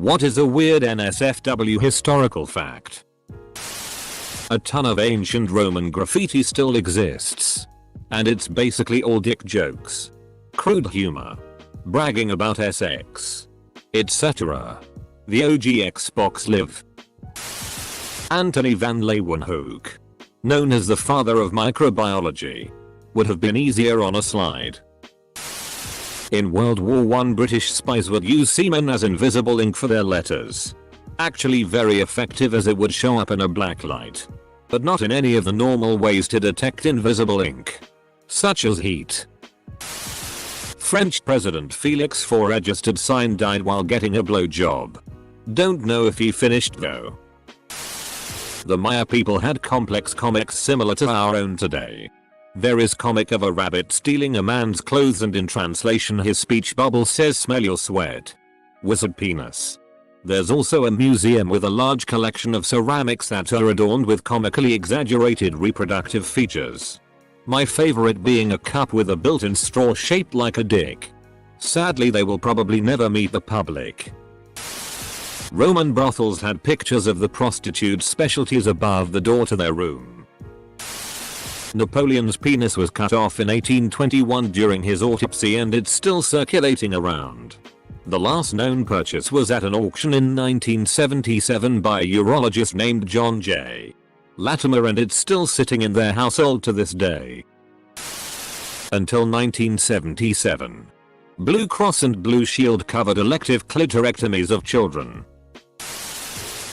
What is a weird NSFW historical fact? A ton of ancient Roman graffiti still exists. And it's basically all dick jokes, crude humor, bragging about SX, etc. The OG Xbox Live. Anthony van Leeuwenhoek, known as the father of microbiology, would have been easier on a slide. In World War I, British spies would use semen as invisible ink for their letters. Actually very effective, as it would show up in a black light, but not in any of the normal ways to detect invisible ink, such as heat. French President Felix Faure registered sign died while getting a blowjob. Don't know if he finished though. The Maya people had complex comics similar to our own today. There is comic of a rabbit stealing a man's clothes, and in translation his speech bubble says "smell your sweat, wizard penis." There's also a museum with a large collection of ceramics that are adorned with comically exaggerated reproductive features. My favorite being a cup with a built-in straw shaped like a dick. Sadly, they will probably never meet the public. Roman brothels had pictures of the prostitutes' specialties above the door to their room. Napoleon's penis was cut off in 1821 during his autopsy, and it's still circulating around. The last known purchase was at an auction in 1977 by a urologist named John J. Latimer, and it's still sitting in their household to this day. Until 1977. Blue Cross and Blue Shield covered elective clitorectomies of children.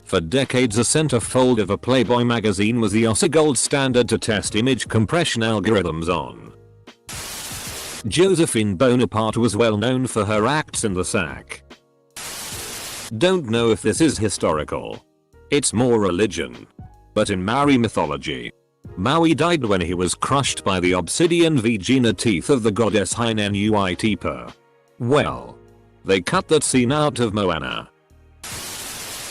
For decades, a centerfold of a Playboy magazine was the OSA gold standard to test image compression algorithms on. Josephine Bonaparte was well known for her acts in the sack. Don't know if this is historical. It's more religion. But in Maori mythology, Maui died when he was crushed by the obsidian vagina teeth of the goddess Hainen you.I. Tipa. Well, they cut that scene out of Moana.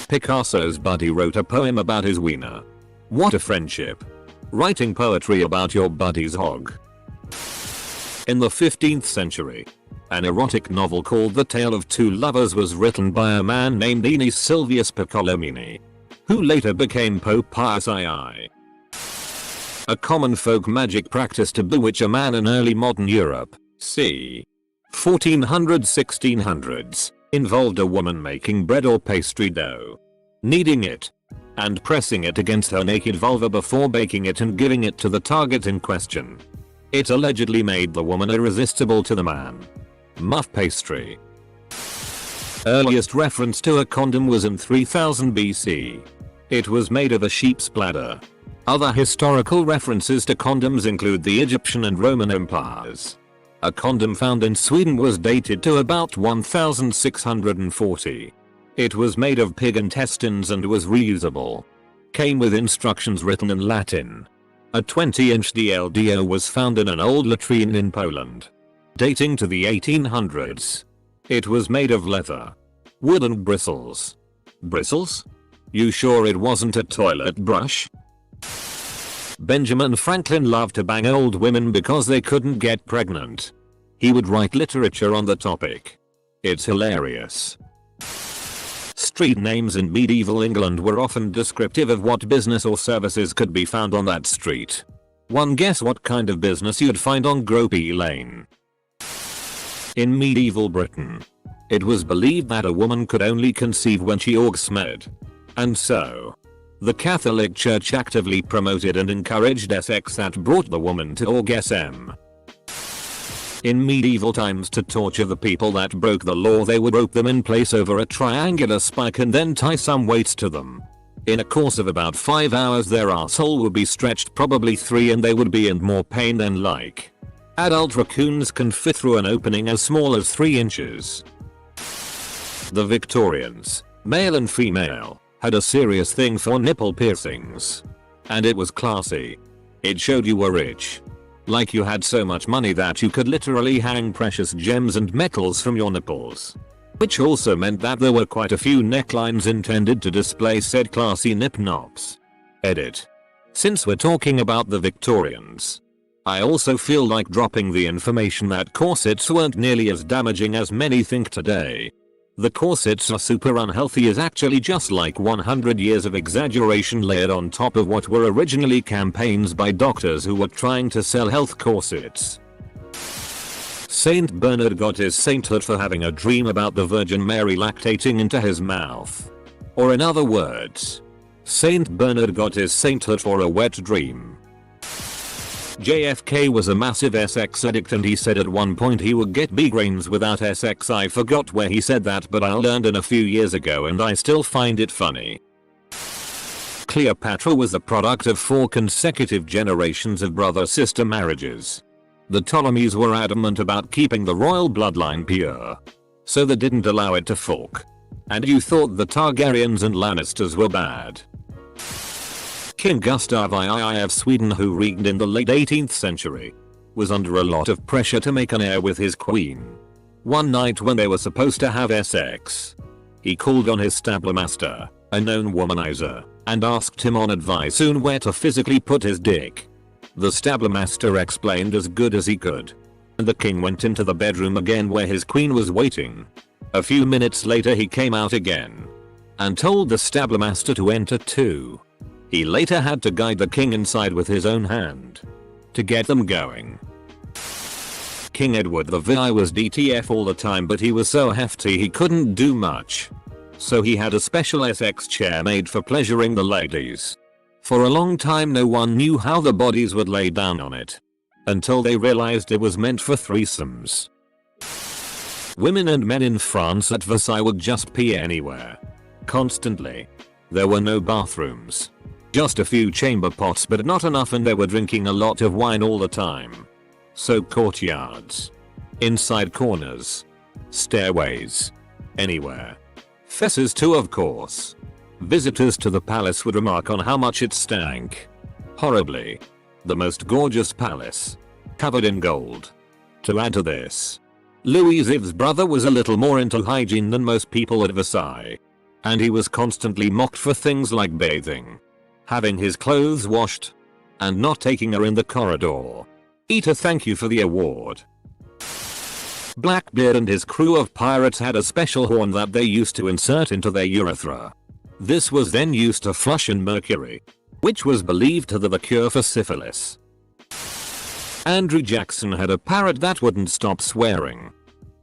Picasso's buddy wrote a poem about his wiener. What a friendship. Writing poetry about your buddy's hog. In the 15th century, an erotic novel called The Tale of Two Lovers was written by a man named Aeneas Silvius Piccolomini, who later became Pope Pius II. A common folk magic practice to bewitch a man in early modern Europe, c. 1400-1600s, involved a woman making bread or pastry dough, kneading it, and pressing it against her naked vulva before baking it and giving it to the target in question. It allegedly made the woman irresistible to the man. Muff pastry. Earliest reference to a condom was in 3000 BC. It was made of a sheep's bladder. Other historical references to condoms include the Egyptian and Roman empires. A condom found in Sweden was dated to about 1640. It was made of pig intestines and was reusable. Came with instructions written in Latin. A 20-inch DLDO was found in an old latrine in Poland, dating to the 1800s. It was made of leather, wood and bristles. Bristles? You sure it wasn't a toilet brush? Benjamin Franklin loved to bang old women because they couldn't get pregnant. He would write literature on the topic. It's hilarious. Street names in medieval England were often descriptive of what business or services could be found on that street. One guess what kind of business you'd find on Gropey Lane. In medieval Britain, it was believed that a woman could only conceive when she orgasmed. And so, the Catholic Church actively promoted and encouraged sex that brought the woman to orgasm. In medieval times, to torture the people that broke the law, they would rope them in place over a triangular spike and then tie some weights to them. In a course of about 5 hours, their asshole would be stretched probably 3, and they would be in more pain than like. Adult raccoons can fit through an opening as small as 3 inches. The Victorians, male and female, had a serious thing for nipple piercings. And it was classy. It showed you were rich. Like you had so much money that you could literally hang precious gems and metals from your nipples. Which also meant that there were quite a few necklines intended to display said classy nip nops. Edit. Since we're talking about the Victorians, I also feel like dropping the information that corsets weren't nearly as damaging as many think today. The corsets are super unhealthy is actually just like 100 years of exaggeration layered on top of what were originally campaigns by doctors who were trying to sell health corsets. Saint Bernard got his sainthood for having a dream about the Virgin Mary lactating into his mouth. Or in other words, Saint Bernard got his sainthood for a wet dream. JFK was a massive SX addict and he said at one point he would get migraines without SX. I forgot where he said that, but I learned it a few years ago and I still find it funny. Cleopatra was the product of 4 consecutive generations of brother-sister marriages. The Ptolemies were adamant about keeping the royal bloodline pure, so they didn't allow it to fork. And you thought the Targaryens and Lannisters were bad. King Gustav II of Sweden, who reigned in the late 18th century, was under a lot of pressure to make an heir with his queen. One night when they were supposed to have sex, he called on his stablemaster, a known womanizer, and asked him on advice on where to physically put his dick. The stablemaster explained as good as he could, and the king went into the bedroom again where his queen was waiting. A few minutes later he came out again and told the stablemaster to enter too. He later had to guide the king inside with his own hand to get them going. King Edward VI was DTF all the time, but he was so hefty he couldn't do much. So he had a special SX chair made for pleasuring the ladies. For a long time no one knew how the bodies would lay down on it, until they realized it was meant for threesomes. Women and men in France at Versailles would just pee anywhere. Constantly. There were no bathrooms. Just a few chamber pots, but not enough, and they were drinking a lot of wine all the time. So courtyards, inside corners, stairways, anywhere. Fesses too, of course. Visitors to the palace would remark on how much it stank. Horribly. The most gorgeous palace, covered in gold. To add to this, Louis XIV's brother was a little more into hygiene than most people at Versailles, and he was constantly mocked for things like bathing, having his clothes washed, and not taking her in the corridor. Eater, thank you for the award. Blackbeard and his crew of pirates had a special horn that they used to insert into their urethra. This was then used to flush in mercury, which was believed to be the cure for syphilis. Andrew Jackson had a parrot that wouldn't stop swearing.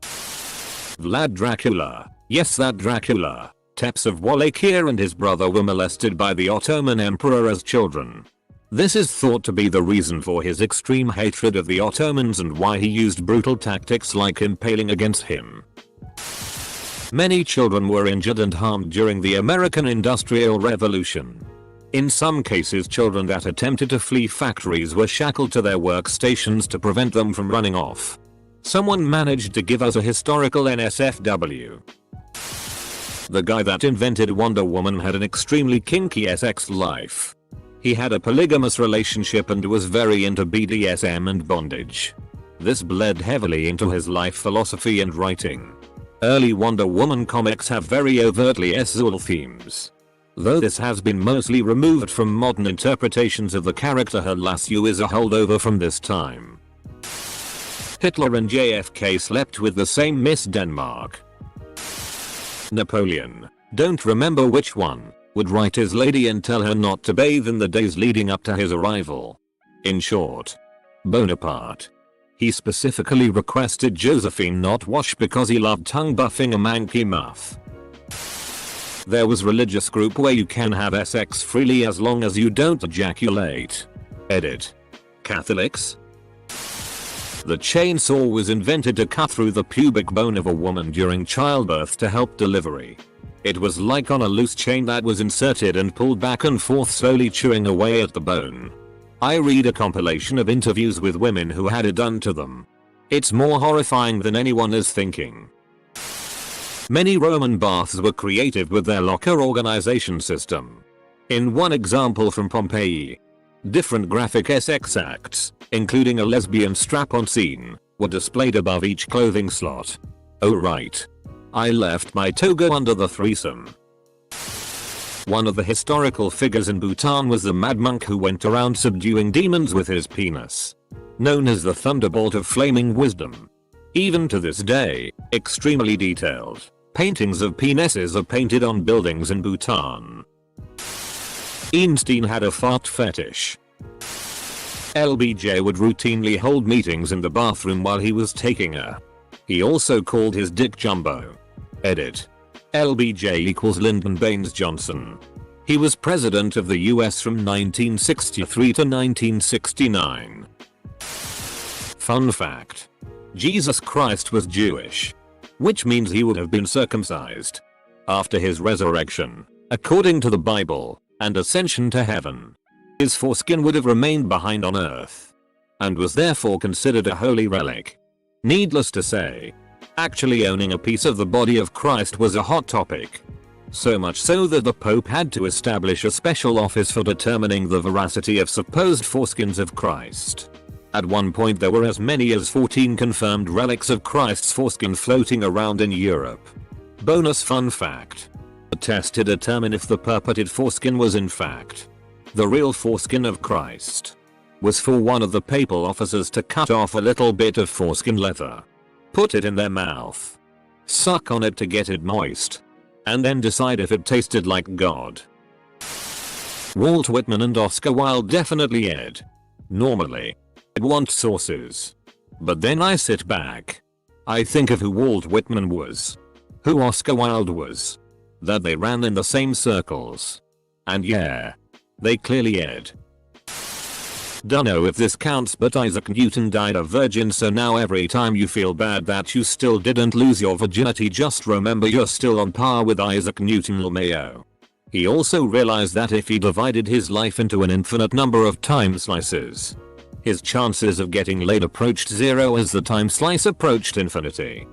Vlad Dracula, yes, that Dracula. Tepes of Wallachia and his brother were molested by the Ottoman Emperor as children. This is thought to be the reason for his extreme hatred of the Ottomans and why he used brutal tactics like impaling against him. Many children were injured and harmed during the American Industrial Revolution. In some cases, children that attempted to flee factories were shackled to their workstations to prevent them from running off. Someone managed to give us a historical NSFW. The guy that invented Wonder Woman had an extremely kinky sex life. He had a polygamous relationship and was very into BDSM and bondage. This bled heavily into his life philosophy and writing. Early Wonder Woman comics have very overtly sexual themes, though this has been mostly removed from modern interpretations of the character. Her lasso is a holdover from this time. Hitler and JFK slept with the same Miss Denmark. Napoleon, don't remember which one, would write his lady and tell her not to bathe in the days leading up to his arrival. In short, Bonaparte. He specifically requested Josephine not wash because he loved tongue buffing a manky muff. There was religious group where you can have sex freely as long as you don't ejaculate. Edit. Catholics? The chainsaw was invented to cut through the pubic bone of a woman during childbirth to help delivery. It was like on a loose chain that was inserted and pulled back and forth, slowly chewing away at the bone. I read a compilation of interviews with women who had it done to them. It's more horrifying than anyone is thinking. Many Roman baths were creative with their locker organization system. In one example from Pompeii, different graphic sex acts, including a lesbian strap-on scene, were displayed above each clothing slot. Oh right. I left my toga under the threesome. One of the historical figures in Bhutan was the mad monk who went around subduing demons with his penis, known as the Thunderbolt of Flaming Wisdom. Even to this day, extremely detailed, Paintings of penises are painted on buildings in Bhutan. Einstein had a fart fetish. LBJ would routinely hold meetings in the bathroom while he was taking a. He also called his dick Jumbo. Edit. LBJ equals Lyndon Baines Johnson. He was president of the US from 1963 to 1969. Fun fact. Jesus Christ was Jewish, which means he would have been circumcised after his resurrection, according to the Bible, and ascension to heaven. His foreskin would have remained behind on earth, and was therefore considered a holy relic. Needless to say, actually owning a piece of the body of Christ was a hot topic. So much so that the Pope had to establish a special office for determining the veracity of supposed foreskins of Christ. At one point there were as many as 14 confirmed relics of Christ's foreskin floating around in Europe. Bonus fun fact. A test to determine if the purported foreskin was in fact the real foreskin of Christ was for one of the papal officers to cut off a little bit of foreskin leather, put it in their mouth, suck on it to get it moist, and then decide if it tasted like God. Walt Whitman and Oscar Wilde definitely ed. Normally, I'd want sources. But then I sit back. I think of who Walt Whitman was, who Oscar Wilde was, that they ran in the same circles. And yeah, they clearly ed. Dunno if this counts, but Isaac Newton died a virgin, so now every time you feel bad that you still didn't lose your virginity, just remember you're still on par with Isaac Newton LMAO. He also realized that if he divided his life into an infinite number of time slices, his chances of getting laid approached zero as the time slice approached infinity.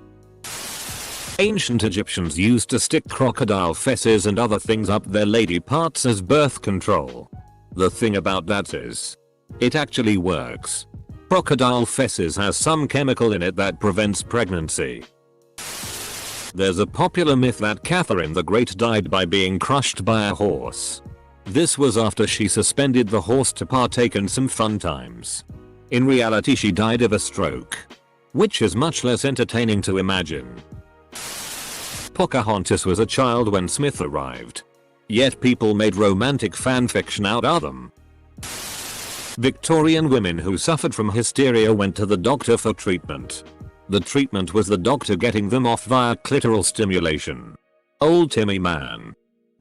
Ancient Egyptians used to stick crocodile fesses and other things up their lady parts as birth control. The thing about that is, it actually works. Crocodile fesses has some chemical in it that prevents pregnancy. There's a popular myth that Catherine the Great died by being crushed by a horse. This was after she suspended the horse to partake in some fun times. In reality she died of a stroke, which is much less entertaining to imagine. Pocahontas was a child when Smith arrived, yet people made romantic fanfiction out of them. Victorian women who suffered from hysteria went to the doctor for treatment. The treatment was the doctor getting them off via clitoral stimulation. Old Timmy man.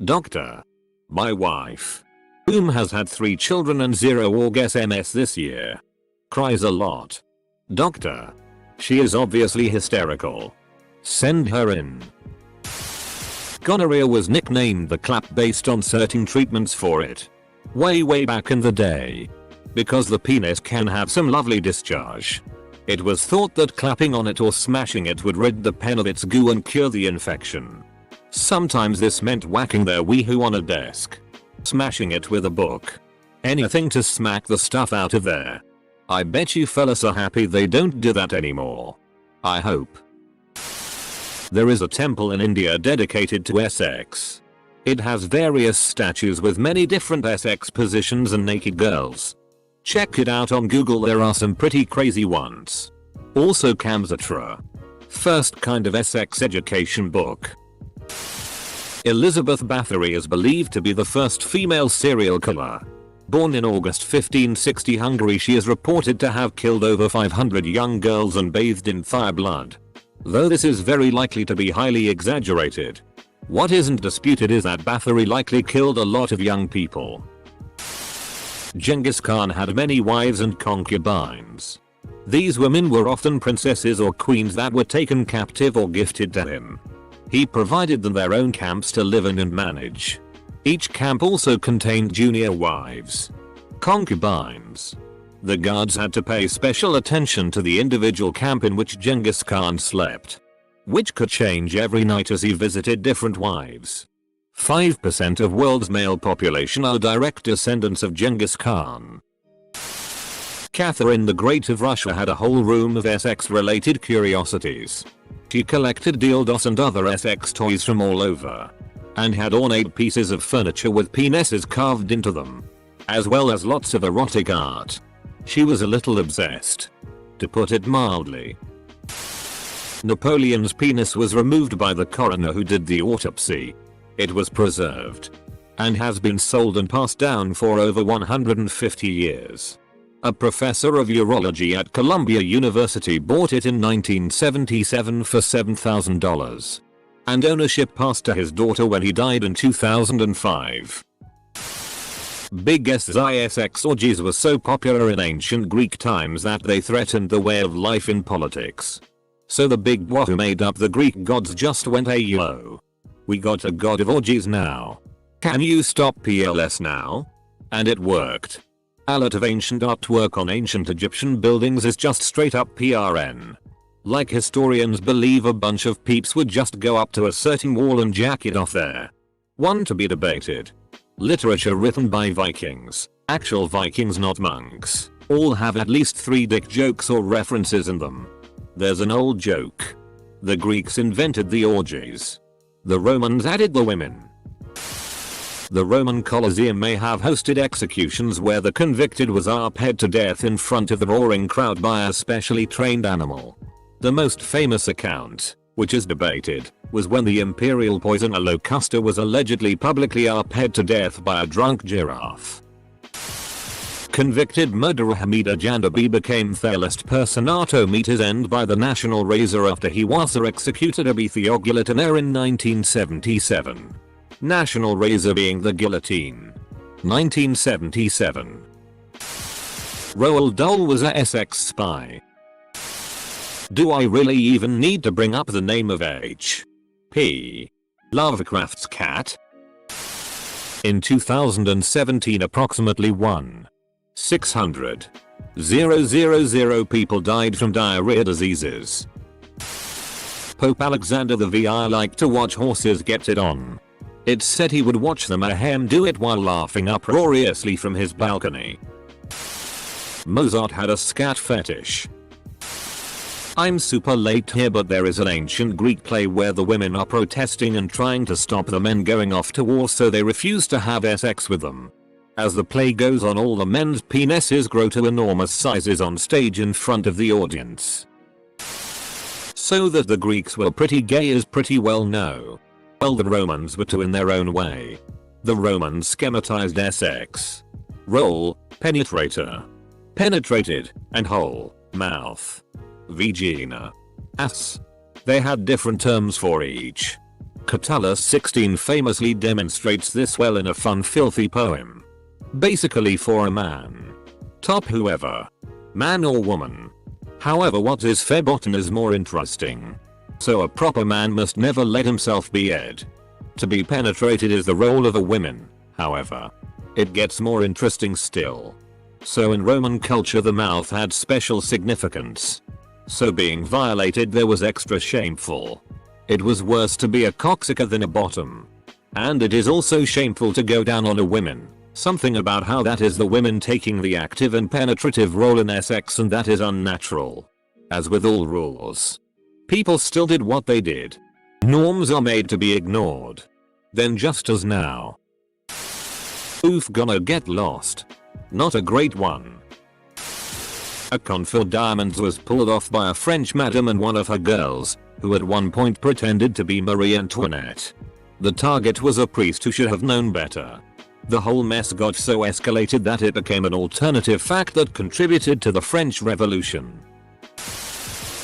Doctor. My wife, whom has had 3 children and 0 orgasms this year, cries a lot. Doctor. She is obviously hysterical. Send her in. Gonorrhea was nicknamed the clap based on certain treatments for it. Way back in the day. Because the penis can have some lovely discharge. It was thought that clapping on it or smashing it would rid the pen of its goo and cure the infection. Sometimes this meant whacking their wee-hoo on a desk, smashing it with a book. Anything to smack the stuff out of there. I bet you fellas are happy they don't do that anymore. I hope. There is a temple in India dedicated to sex. It has various statues with many different sex positions and naked girls. Check it out on Google, there are some pretty crazy ones. Also Kamsutra. First kind of sex education book. Elizabeth Bathory is believed to be the first female serial killer. Born in August 1560 Hungary, she is reported to have killed over 500 young girls and bathed in fire blood. Though this is very likely to be highly exaggerated. What isn't disputed is that Bathory likely killed a lot of young people. Genghis Khan had many wives and concubines. These women were often princesses or queens that were taken captive or gifted to him. He provided them their own camps to live in and manage. Each camp also contained junior wives, concubines. The guards had to pay special attention to the individual camp in which Genghis Khan slept, which could change every night as he visited different wives. 5% of world's male population are direct descendants of Genghis Khan. Catherine the Great of Russia had a whole room of sex-related curiosities. She collected dildos and other sex toys from all over, and had ornate pieces of furniture with penises carved into them, as well as lots of erotic art. She was a little obsessed, to put it mildly. Napoleon's penis was removed by the coroner who did the autopsy. It was preserved and has been sold and passed down for over 150 years. A professor of urology at Columbia University bought it in 1977 for $7,000. And ownership passed to his daughter when he died in 2005. Big sex orgies were so popular in ancient Greek times that they threatened the way of life in politics. So the big boss who made up the Greek gods just went, hey yo, we got a god of orgies now. Can you stop PLS now? And it worked. A lot of ancient artwork on ancient Egyptian buildings is just straight up PRN. Like historians believe a bunch of peeps would just go up to a certain wall and jack it off there. One to be debated. Literature written by Vikings, actual Vikings not monks, all have at least 3 dick jokes or references in them. There's an old joke. The Greeks invented the orgies. The Romans added the women. The Roman Colosseum may have hosted executions where the convicted was arped to death in front of the roaring crowd by a specially trained animal. The most famous account, which is debated, was when the imperial poisoner Locusta was allegedly publicly arped to death by a drunk giraffe. Convicted murderer Hamida Jandabi became Thelest personato meter's end by the national razor after he was executed ab Theoguillotinaire in 1977. National razor being the guillotine. 1977. Roald Dahl was a Essex spy. Do I really even need to bring up the name of H.P. Lovecraft's cat? In 2017 approximately 1,600,000 people died from diarrhea diseases. Pope Alexander VI liked to watch horses get it on. It's said he would watch the mayhem do it while laughing uproariously from his balcony. Mozart had a scat fetish. I'm super late here, but there is an ancient Greek play where the women are protesting and trying to stop the men going off to war, so they refuse to have sex with them. As the play goes on, all the men's penises grow to enormous sizes on stage in front of the audience. So that the Greeks were pretty gay is pretty well known. Well, the Romans were too in their own way. The Romans schematized sex. Roll, penetrator. Penetrated, and hole, mouth. Vagina. Ass. They had different terms for each. Catullus 16 famously demonstrates this well in a fun filthy poem. Basically, for a man. Top whoever. Man or woman. However, what is verboten is more interesting. So a proper man must never let himself be ed. To be penetrated is the role of a woman, however. It gets more interesting still. So in Roman culture the mouth had special significance. So being violated there was extra shameful. It was worse to be a cocksucker than a bottom. And it is also shameful to go down on a woman. Something about how that is the women taking the active and penetrative role in sex, and that is unnatural. As with all rules, people still did what they did. Norms are made to be ignored. Then just as now. Oof, gonna get lost. Not a great one. A con for diamonds was pulled off by a French madam and one of her girls, who at one point pretended to be Marie Antoinette. The target was a priest who should have known better. The whole mess got so escalated that it became an alternative fact that contributed to the French Revolution.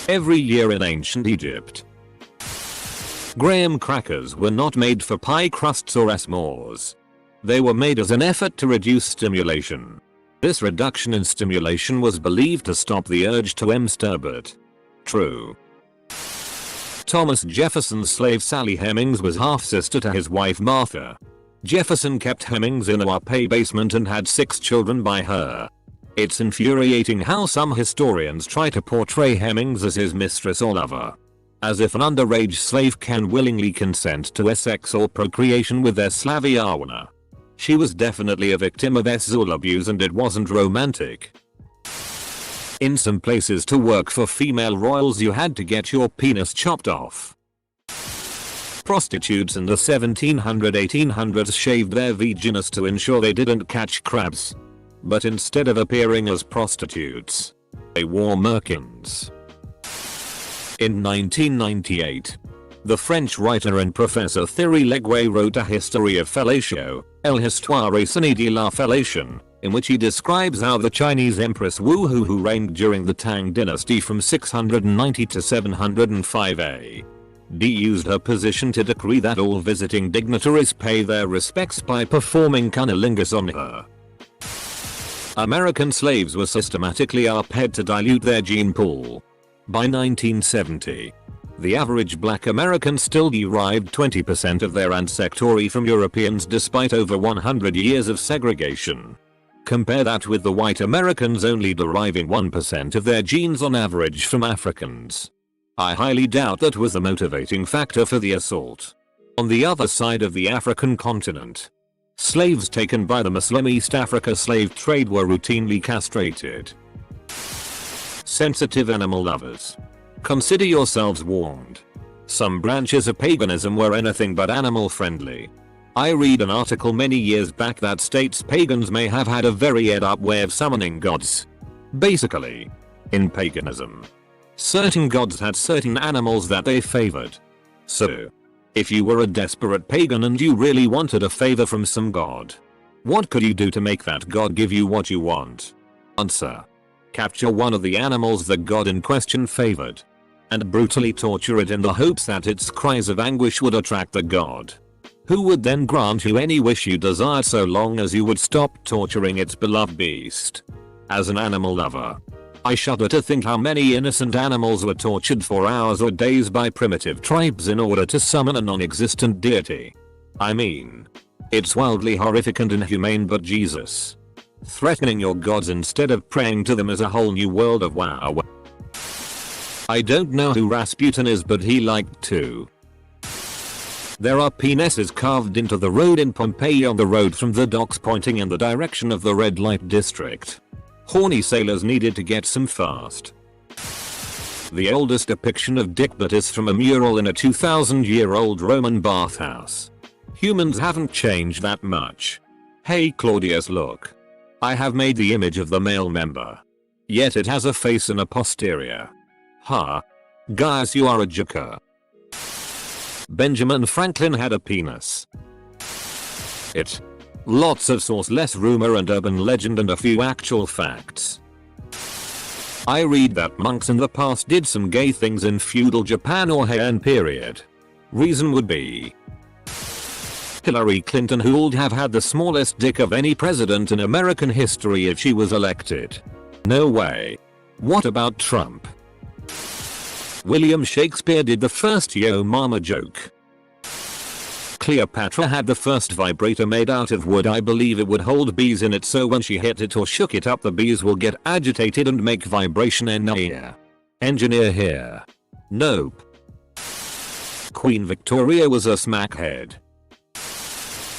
Every year in ancient Egypt, graham crackers were not made for pie crusts or s'mores. They were made as an effort to reduce stimulation. This reduction in stimulation was believed to stop the urge to masturbate. True. Thomas Jefferson's slave Sally Hemings was half-sister to his wife Martha. Jefferson kept Hemings in a Wapay basement and had 6 children by her. It's infuriating how some historians try to portray Hemings as his mistress or lover. As if an underage slave can willingly consent to sex or procreation with their Slaviana. She was definitely a victim of sexual abuse and it wasn't romantic. In some places to work for female royals you had to get your penis chopped off. Prostitutes in the 1700-1800s shaved their vaginas to ensure they didn't catch crabs. But instead of appearing as prostitutes, they wore merkins. In 1998, the French writer and professor Thierry Leguay wrote a history of fellatio, El Histoire Sine de la Fellation, in which he describes how the Chinese Empress Wu Hu, who reigned during the Tang dynasty from 690 to 705 AD, used her position to decree that all visiting dignitaries pay their respects by performing cunnilingus on her. American slaves were systematically arped to dilute their gene pool. By 1970, the average black American still derived 20% of their ancestry from Europeans despite over 100 years of segregation. Compare that with the white Americans only deriving 1% of their genes on average from Africans. I highly doubt that was the motivating factor for the assault. On the other side of the African continent, slaves taken by the Muslim East Africa slave trade were routinely castrated. Sensitive animal lovers, consider yourselves warned. Some branches of paganism were anything but animal friendly. I read an article many years back that states pagans may have had a very up way of summoning gods. Basically, in paganism, certain gods had certain animals that they favored. So, if you were a desperate pagan and you really wanted a favor from some god, what could you do to make that god give you what you want? Answer: capture one of the animals the god in question favored, and brutally torture it in the hopes that its cries of anguish would attract the god, who would then grant you any wish you desired so long as you would stop torturing its beloved beast. As an animal lover, I shudder to think how many innocent animals were tortured for hours or days by primitive tribes in order to summon a non-existent deity. I mean, it's wildly horrific and inhumane, but Jesus, threatening your gods instead of praying to them is a whole new world of wow. I don't know who Rasputin is, but he liked to. There are penises carved into the road in Pompeii on the road from the docks pointing in the direction of the red light district. Horny sailors needed to get some fast. The oldest depiction of dick that is from a mural in a 2,000-year-old Roman bathhouse. Humans haven't changed that much. Hey Claudius, look. I have made the image of the male member. Yet it has a face and a posterior. Huh? Guys, you are a joker. Benjamin Franklin had a penis. It. Lots of source, less rumor and urban legend, and a few actual facts. I read that monks in the past did some gay things in feudal Japan or Heian period. Reason would be Hillary Clinton, who would have had the smallest dick of any president in American history if she was elected. No way. What about Trump? William Shakespeare did the first yo mama joke. Cleopatra had the first vibrator made out of wood. I believe it would hold bees in it, so when she hit it or shook it up the bees will get agitated and make vibration in the ear. Engineer here. Nope. Queen Victoria was a smackhead.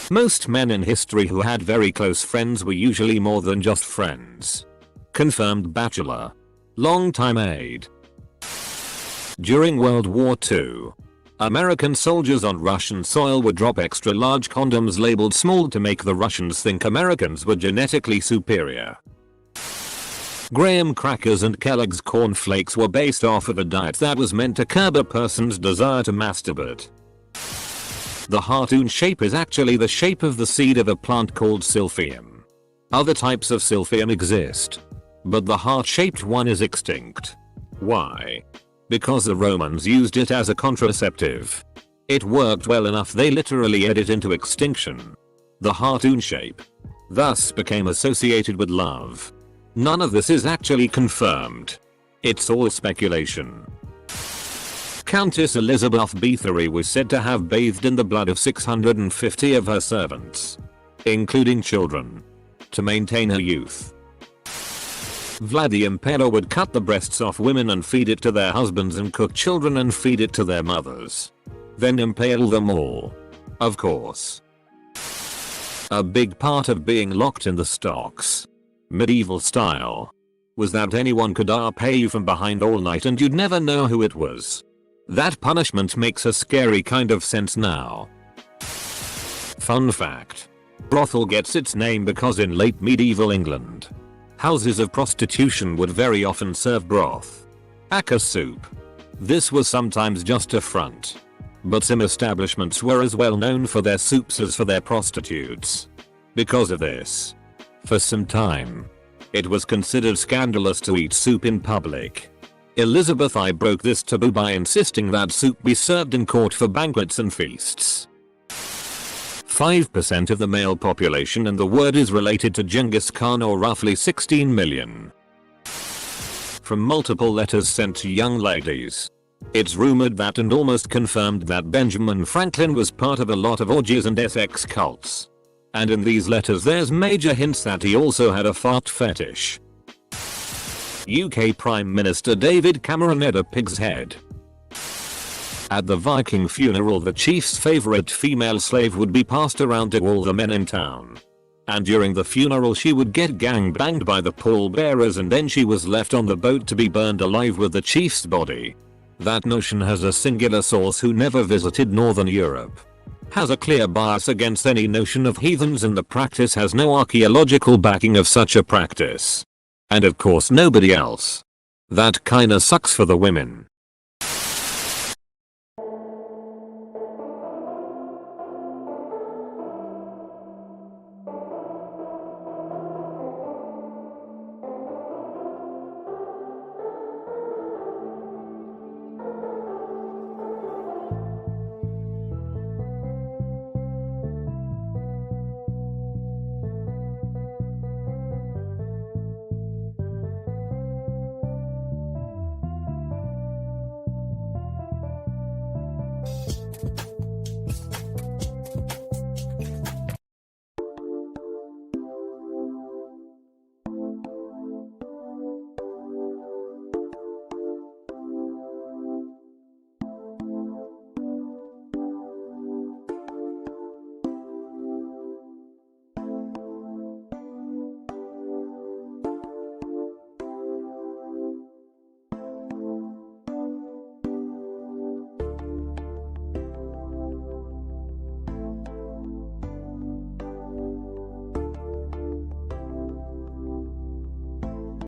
Most men in history who had very close friends were usually more than just friends. Confirmed bachelor. Long-time aide. During World War II, American soldiers on Russian soil would drop extra large condoms labeled small to make the Russians think Americans were genetically superior. Graham crackers and Kellogg's Corn Flakes were based off of a diet that was meant to curb a person's desire to masturbate. The heart-oon shape is actually the shape of the seed of a plant called silphium. Other types of silphium exist, but the heart-shaped one is extinct. Why? Because the Romans used it as a contraceptive. It worked well enough they literally ate it into extinction. The heart-oon shape thus became associated with love. None of this is actually confirmed. It's all speculation. Countess Elizabeth Bathory was said to have bathed in the blood of 650 of her servants, including children, to maintain her youth. Vlad the Impaler would cut the breasts off women and feed it to their husbands, and cook children and feed it to their mothers. Then impale them all. Of course. A big part of being locked in the stocks, medieval style, was that anyone could pay you from behind all night and you'd never know who it was. That punishment makes a scary kind of sense now. Fun fact. Brothel gets its name because in late medieval England, houses of prostitution would very often serve broth, aka soup, This was sometimes just a front. But some establishments were as well known for their soups as for their prostitutes. Because of this, for some time, it was considered scandalous to eat soup in public. Elizabeth I broke this taboo by insisting that soup be served in court for banquets and feasts. 5% of the male population, and the word is related to Genghis Khan, or roughly 16 million. From multiple letters sent to young ladies, it's rumored that and almost confirmed that Benjamin Franklin was part of a lot of orgies and sex cults. And in these letters there's major hints that he also had a fart fetish. UK Prime Minister David Cameron ate a pig's head. At the Viking funeral, the chief's favorite female slave would be passed around to all the men in town. And during the funeral she would get gangbanged by the pallbearers, and then she was left on the boat to be burned alive with the chief's body. That notion has a singular source who never visited Northern Europe. Has a clear bias against any notion of heathens, and the practice has no archaeological backing of such a practice. And of course nobody else. That kinda sucks for the women.